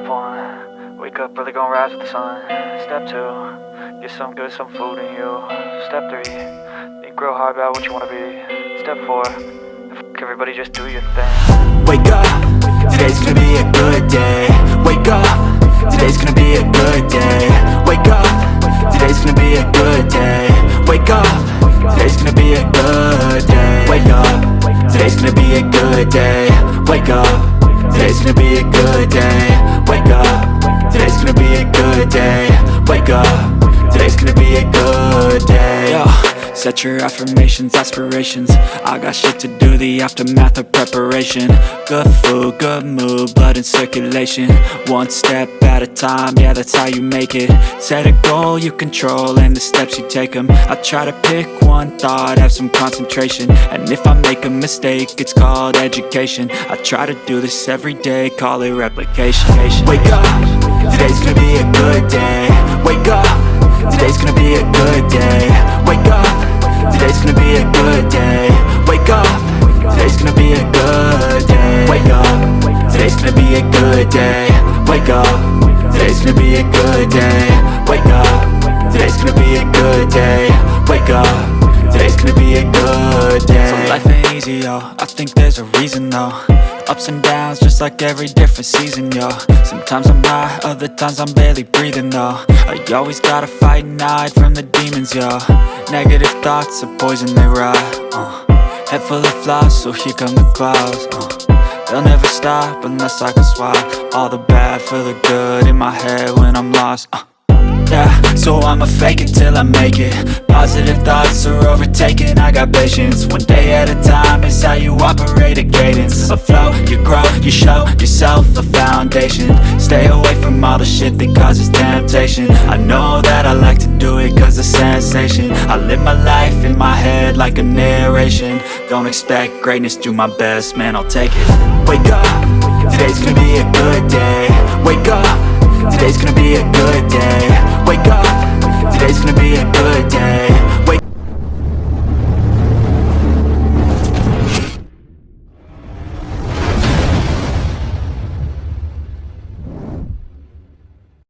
Step 1, wake up early, gonna rise with the sun. Step 2, get some good, some food in you. Step 3, think real hard about what you wanna be. Step 4, everybody just do your thing. Wake up, today's gonna be a good day. Wake up, today's gonna be a good day. Wake up, today's gonna be a good day. Wake up, today's gonna be a good day. Wake up, today's gonna be a good day. Wake up, today's gonna be a good day. Wake up, today's gonna be a good day. Wake up, today's gonna be a good day. Yo, set your affirmations, aspirations. I got shit to do, the aftermath of preparation. Good food, good mood, blood in circulation. One step at a time, yeah, that's how you make it. Set a goal you control and the steps you take them. I try to pick one thought, have some concentration. And if I make a mistake, it's called education. I try to do this every day, call it replication. Wake up, today's gonna be a good day. Wake up, today's gonna be a good day. Wake up, today's gonna be a good day. Wake up, today's gonna be a good day. Wake up, today's gonna be a good day. Wake up, today's gonna be a good day. Wake up, today's gonna be a good day. Wake up, today's gonna be a good day. So life ain't easy, yo, I think there's a reason though. Ups and downs, just like every different season, yo. Sometimes I'm high, other times I'm barely breathing, though. I always gotta fight and hide from the demons, yo. Negative thoughts are poison, they rot. Head full of flies, so here come the clouds. They'll never stop unless I can swap all the bad for the good in my head when I'm lost. Yeah, so I'ma fake it till I make it. Positive thoughts are overtaken, I got patience. One day at a time is how you operate a cadence. A flow, you grow, you show yourself a foundation. Stay away from all the shit that causes temptation. I know that I like to do it cause it's sensation. I live my life in my head like a narration. Don't expect greatness, do my best, man, I'll take it. Wake up, today's gonna be a good day. Wake up, today's gonna be a good day. Wake up, today's gonna be a good day.